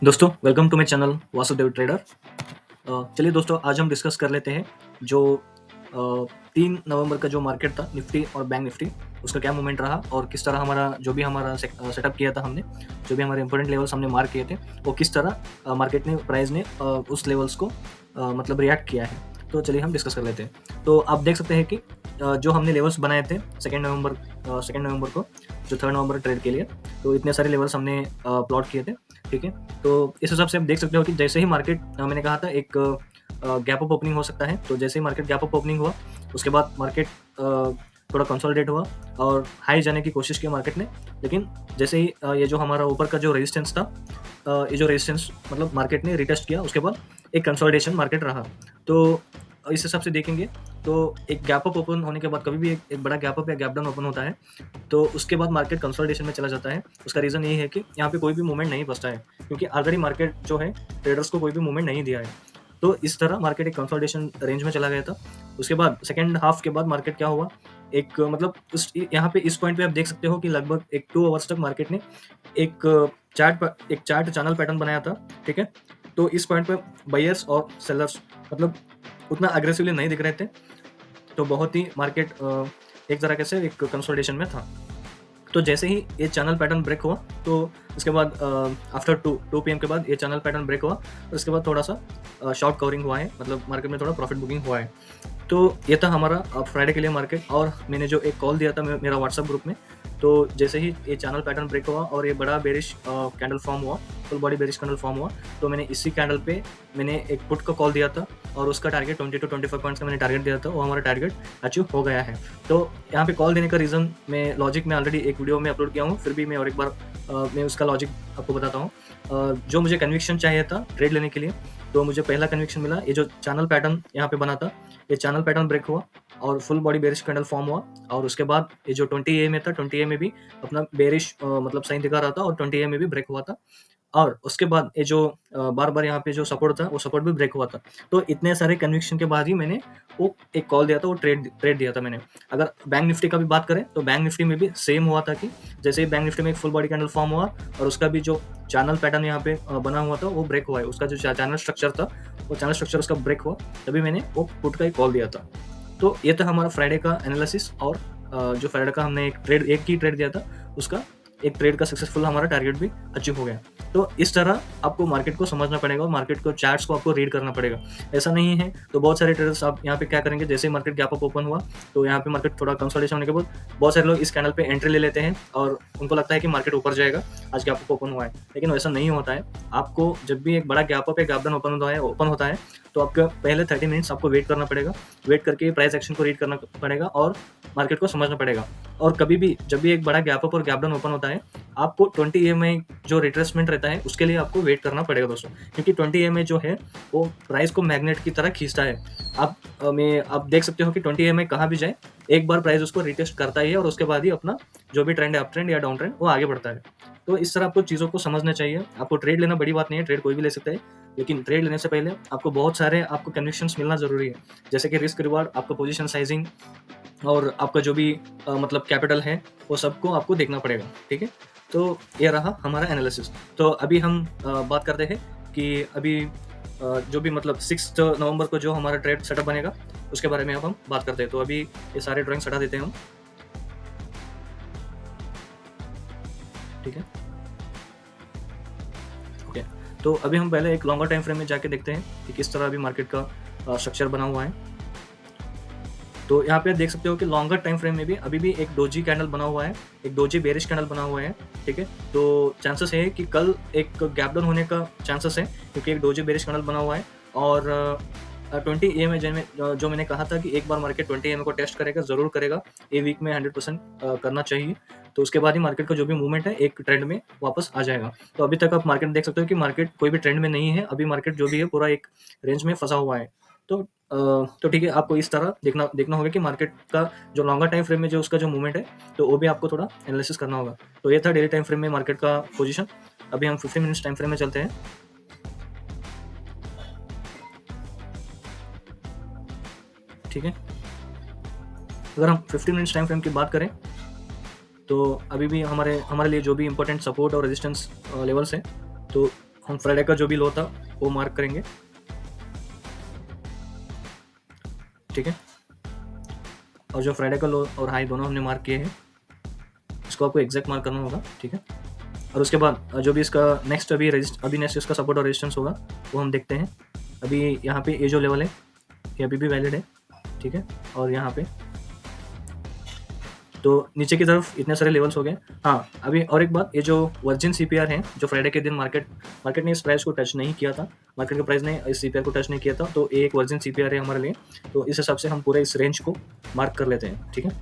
दोस्तों welcome to my channel Vasudev trader. चलिए दोस्तों, आज हम डिस्कस कर लेते हैं जो 3 नवंबर का जो मार्केट था निफ्टी और बैंक निफ्टी, उसका क्या मूवमेंट रहा और किस तरह हमारा जो भी हमारा सेटअप किया था हमने, जो भी हमारे इंपॉर्टेंट लेवल्स हमने मार्क किए थे, वो किस तरह मार्केट ने प्राइस ने उस लेवल्स को मतलब रिएक्ट किया है। तो चलिए हम डिस्कस कर लेते हैं। तो आप देख सकते हैं कि जो हमने लेवल्स बनाए थे सेकेंड नवंबर को, जो 3 नवंबर ट्रेड के लिए, तो इतने सारे लेवल्स हमने प्लॉट किए थे। ठीक है, तो इस हिसाब से आप देख सकते हो कि जैसे ही मार्केट मैंने कहा था एक गैप अप ओपनिंग हो सकता है, तो जैसे ही मार्केट गैप अप ओपनिंग हुआ, उसके बाद मार्केट थोड़ा कंसोलिडेट हुआ और हाई जाने की कोशिश की मार्केट ने। लेकिन जैसे ही ये जो हमारा ऊपर का जो रेजिस्टेंस था, ये जो रेजिस्टेंस मतलब मार्केट ने रिटेस्ट किया, उसके बाद एक कंसोलिडेशन मार्केट रहा। तो इस हिसाब से देखेंगे तो एक गैप अप ओपन होने के बाद कभी भी एक बड़ा गैप अप या गैप डाउन ओपन होता है, तो उसके बाद मार्केट कंसोलिडेशन में चला जाता है। उसका रीज़न यही है कि यहाँ पे कोई भी मूवमेंट नहीं बचता है, क्योंकि ऑलरेडी मार्केट जो है ट्रेडर्स को कोई भी मूवमेंट नहीं दिया है। तो इस तरह मार्केट एक कंसोलिडेशन रेंज में चला गया था। उसके बाद सेकंड हाफ के बाद मार्केट क्या हुआ, एक मतलब उस यहाँ पे इस पॉइंट पे आप देख सकते हो कि लगभग एक 2 आवर्स तक मार्केट ने एक चार्ट चैनल पैटर्न बनाया था। ठीक है, तो इस पॉइंट पे बायर्स और सेलर्स मतलब उतना अग्रेसिवली नहीं दिख रहे थे, तो बहुत ही मार्केट एक तरीके से एक कंसोलिडेशन में था। तो जैसे ही ये चैनल पैटर्न ब्रेक हुआ, तो उसके बाद आफ्टर 2 पीएम के बाद ये चैनल पैटर्न ब्रेक हुआ, उसके बाद थोड़ा-सा शॉर्ट कवरिंग हुआ है, मतलब मार्केट में थोड़ा प्रॉफिट बुकिंग हुआ है। तो ये था हमारा फ्राइडे के लिए मार्केट। और मैंने जो एक कॉल दिया था मेरा व्हाट्सएप ग्रुप में, तो जैसे ही ये चैनल पैटर्न ब्रेक हुआ और ये बड़ा बेरिश कैंडल फॉर्म हुआ, full body bearish candle form हुआ, तो मैंने इसी कैंडल पे मैंने एक पुट का कॉल दिया था और उसका टारगेट 20 टू 25 पॉइंट्स का मैंने टारगेट दिया था, वो हमारा टारगेट अचीव हो गया है। तो यहाँ पे कॉल देने का रीज़न मैं लॉजिक में ऑलरेडी एक वीडियो में अपलोड किया हूँ, फिर भी मैं और एक बार मैं उसका लॉजिक आपको बताता हूँ। जो मुझे कन्विक्शन चाहिए था ट्रेड लेने के लिए, तो मुझे पहला कन्विक्शन मिला, ये जो चैनल पैटर्न यहाँ पे बना था, ये चैनल पैटर्न ब्रेक हुआ और full body bearish candle form हुआ। और उसके बाद ये जो 20 ए में था, 20 ए में भी अपना बेरिश मतलब साइन दिखा रहा था और 20 ए में भी ब्रेक हुआ था। और उसके बाद ये जो बार-बार यहाँ पे जो सपोर्ट था, वो सपोर्ट भी ब्रेक हुआ था। तो इतने सारे कन्विक्शन के बाद ही मैंने वो एक कॉल दिया था, वो ट्रेड ट्रेड दिया था मैंने। अगर बैंक निफ्टी का भी बात करें, तो बैंक निफ्टी में भी सेम हुआ था कि जैसे ही बैंक निफ्टी में एक फुल बॉडी कैंडल फॉर्म हुआ और उसका भी जो चैनल पैटर्न यहाँ पे बना हुआ था, वो ब्रेक हुआ है। उसका जो चैनल स्ट्रक्चर था, वो चैनल स्ट्रक्चर उसका ब्रेक हुआ, तभी मैंने वो पुट का एक कॉल दिया था। तो ये था हमारा फ्राइडे का एनालिसिस। और जो फ्राइडे का हमने एक ही ट्रेड दिया था, उसका एक ट्रेड का सक्सेसफुल हमारा टारगेट भी अचीव हो गया। तो इस तरह आपको मार्केट को समझना पड़ेगा और मार्केट को चार्ट्स को आपको रीड करना पड़ेगा। ऐसा नहीं है तो बहुत सारे ट्रेडर्स आप यहाँ पे क्या करेंगे, जैसे ही मार्केट गैप अप ओपन हुआ, तो यहाँ पे मार्केट थोड़ा कंसोलिडेशन होने के बाद बहुत सारे लोग इस कैंडल पे एंट्री ले लेते हैं और उनको लगता है कि मार्केट ऊपर जाएगा, आज गैप अप ओपन हुआ है। लेकिन वैसा नहीं होता है। आपको जब भी एक बड़ा गैप अप या गैप डाउन ओपन होता है, तो आपका पहले 30 मिनट्स आपको वेट करना पड़ेगा। वेट करके प्राइस एक्शन को रीड करना पड़ेगा और मार्केट को समझना पड़ेगा। और कभी भी जब भी एक बड़ा गैप अप और गैप डाउन ओपन होता है, आपको 20 ईएमआई जो रिट्रेसमेंट रहता है, उसके लिए आपको वेट करना पड़ेगा दोस्तों, क्योंकि 20 ईएमआई जो है वो प्राइस को मैग्नेट की तरह खींचता है। आप देख सकते हो कि 20 ईएमआई कहाँ भी जाए, एक बार प्राइस उसको रिटेस्ट करता ही है और उसके बाद ही अपना जो भी ट्रेंड है, अप ट्रेंड या डाउन ट्रेंड, वो आगे बढ़ता है। तो इस तरह आपको चीज़ों को समझना चाहिए। आपको ट्रेड लेना बड़ी बात नहीं है, ट्रेड कोई भी ले सकता है, लेकिन ट्रेड लेने से पहले आपको बहुत सारे आपको कन्विक्शंस मिलना ज़रूरी है। जैसे कि रिस्क रिवार्ड, आपका पोजीशन साइजिंग और आपका जो भी मतलब कैपिटल है, वो सबको आपको देखना पड़ेगा। ठीक है? तो ये रहा हमारा एनालिसिस। तो अभी हम बात करते हैं कि अभी जो भी मतलब 6 नवंबर को जो हमारा ट्रेड सेटअप बनेगा, उसके बारे में अब हम बात करते हैं। तो अभी ये सारे ड्राइंग्स हटा देते हैं हम। ठीक है? ओके। तो अभी हम पहले एक लॉन्गर टाइम फ्रेम में जाके देखते हैं कि किस तरह अभी मार्केट का स्ट्रक्चर बना हुआ है। तो यहाँ पे देख सकते हो कि लॉन्गर टाइम फ्रेम में भी अभी भी एक डोजी कैंडल बना हुआ है, एक डोजी बेरिश कैंडल बना हुआ है। ठीक है, तो चांसेस है कि कल एक गैप डाउन होने का चांसेस है, क्योंकि एक डोजी बेरिश कैंडल बना हुआ है। और 20 EMA जो मैंने कहा था कि एक बार मार्केट 20 EMA को टेस्ट करेगा, ज़रूर करेगा। ये वीक में 100% करना चाहिए। तो उसके बाद ही मार्केट का जो भी मूवमेंट है, एक ट्रेंड में वापस आ जाएगा। तो अभी तक आप मार्केट देख सकते हो कि मार्केट कोई भी ट्रेंड में नहीं है। अभी मार्केट जो भी है पूरा एक रेंज में फंसा हुआ है। तो ठीक है, आपको इस तरह देखना होगा कि मार्केट का जो लॉन्गर टाइम फ्रेम में जो उसका जो मूवमेंट है, तो वो भी आपको थोड़ा एनालिसिस करना होगा। तो ये था डेली टाइम फ्रेम में मार्केट का पोजीशन। अभी हम 15 मिनट्स टाइम फ्रेम में चलते हैं। ठीक है, अगर हम 15 मिनट्स टाइम फ्रेम की बात करें, तो अभी भी हमारे लिए जो भी इंपॉर्टेंट सपोर्ट और रेजिस्टेंस लेवल्स हैं, तो हम फ्राइडे का जो भी लो था वो मार्क करेंगे, ठीक है। और जो फ्राइडे का लो और हाई दोनों हमने मार्क किए हैं, इसको आपको एग्जैक्ट मार्क करना होगा, ठीक है। और उसके बाद जो भी इसका नेक्स्ट अभी नेक्स्ट इसका सपोर्ट और रेजिस्टेंस होगा वो हम देखते हैं। अभी यहाँ पे ये जो लेवल है ये अभी भी वैलिड है, ठीक है। और यहाँ पे तो नीचे की तरफ इतने सारे लेवल्स हो गए। हाँ, अभी और एक बात, ये जो वर्जिन सीपीआर है जो फ्राइडे के दिन मार्केट ने इस प्राइस को टच नहीं किया था, मार्केट के प्राइस ने इस सीपीआर को टच नहीं किया था, तो ये एक वर्जिन सीपीआर है हमारे लिए। तो इस हिसाब से हम पूरे इस रेंज को मार्क कर लेते हैं, ठीक है।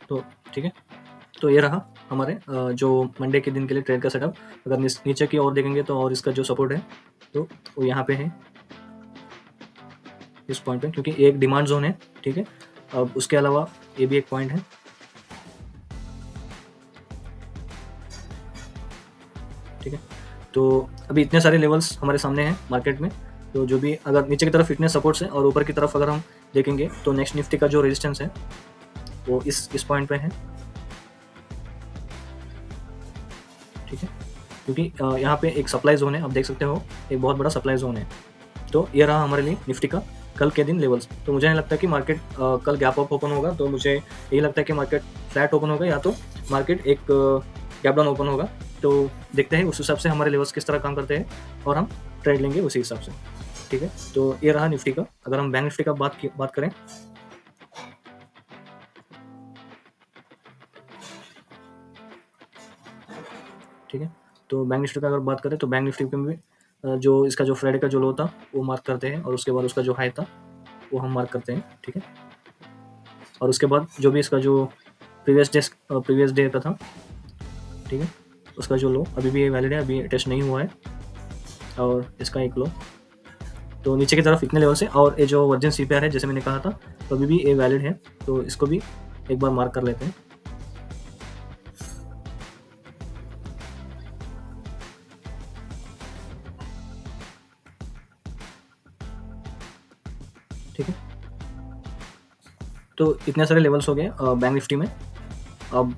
तो ठीक है, तो ये रहा हमारे जो मंडे के दिन के लिए ट्रेड का सेटअप। अगर नीचे की ओर देखेंगे तो और इसका जो सपोर्ट है तो वो यहाँ पे है इस पॉइंट पे, क्योंकि एक डिमांड जोन है, ठीक है। अब उसके अलावा ये भी एक पॉइंट है, ठीक है। तो अभी इतने सारे लेवल्स हमारे सामने हैं मार्केट में। तो जो भी अगर नीचे की तरफ इतने सपोर्ट्स हैं और ऊपर की तरफ अगर हम देखेंगे तो नेक्स्ट निफ्टी का जो रेजिस्टेंस है वो इस पॉइंट पे है, ठीक है। क्योंकि यहाँ पे एक सप्लाई जोन है, आप देख सकते हो एक बहुत बड़ा सप्लाई जोन है। तो ये रहा हमारे लिए निफ्टी का कल के दिन लेवल्स। तो मुझे नहीं लगता कि मार्केट कल गैप अप ओपन होगा, तो मुझे यही लगता है कि मार्केट फ्लैट ओपन होगा या तो मार्केट एक गैप डाउन ओपन होगा। तो देखते हैं उस हिसाब से हमारे लेवल्स किस तरह काम करते हैं और हम ट्रेड लेंगे उसी हिसाब से, ठीक है। तो ये रहा निफ्टी का। अगर हम बैंक निफ्टी का बात करें, ठीक है। तो बैंक निफ्टी का अगर बात करें तो बैंक निफ्टी में भी जो इसका जो फ्राइडे का जो लो था वो मार्क करते हैं और उसके बाद उसका जो हाई था वो हम मार्क करते हैं, ठीक है। और उसके बाद जो भी इसका जो प्रीवियस डे का था, ठीक है, उसका जो लो अभी भी वैलिड है, अभी टेस्ट नहीं हुआ है। और इसका एक लो, तो नीचे की तरफ इतने लेवल से, और ये जो वर्जिन सीपीआर है जैसे मैंने कहा था तो अभी भी ये वैलिड है, तो इसको भी एक बार मार्क कर लेते हैं, ठीक है। तो इतने सारे लेवल्स हो गए बैंक निफ्टी में। अब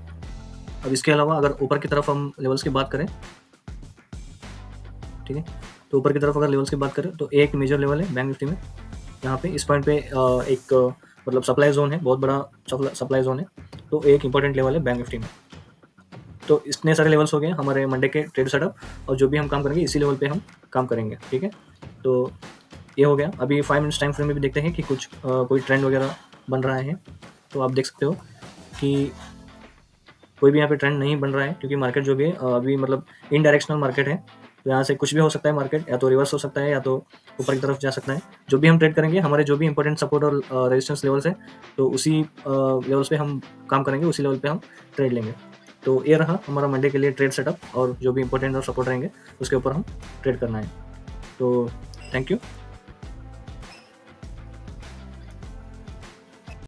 इसके अलावा अगर ऊपर की तरफ हम लेवल्स की बात करें, ठीक है, तो ऊपर की तरफ अगर लेवल्स की बात करें तो एक मेजर लेवल है बैंक निफ्टी में, यहाँ पे इस पॉइंट पे एक मतलब सप्लाई जोन है, बहुत बड़ा सप्लाई जोन है, तो एक इंपॉर्टेंट लेवल है बैंक निफ्टी में। तो इतने सारे लेवल्स हो गए हमारे मंडे के ट्रेड सेटअप, और जो भी हम काम करेंगे इसी लेवल पे हम काम करेंगे, ठीक है। तो ये हो गया। अभी 5 मिनट्स टाइम फ्रेम में भी देखते हैं कि कुछ कोई ट्रेंड वगैरह बन रहा है। तो आप देख सकते हो कि कोई भी यहाँ पे ट्रेंड नहीं बन रहा है, क्योंकि मार्केट जो भी है अभी मतलब इनडायरेक्शनल मार्केट है। तो यहाँ से कुछ भी हो सकता है, मार्केट या तो रिवर्स हो सकता है या तो ऊपर की तरफ जा सकता है। जो भी हम ट्रेड करेंगे, हमारे जो भी इंपॉर्टेंट सपोर्ट और रेजिस्टेंस लेवल्स है, तो उसी लेवल्स पे हम काम करेंगे, उसी लेवल पे हम ट्रेड लेंगे। तो ये रहा हमारा मंडे के लिए ट्रेड सेटअप, और जो भी इंपॉर्टेंट और सपोर्ट रहेंगे उसके ऊपर हम ट्रेड करना है। तो थैंक यू।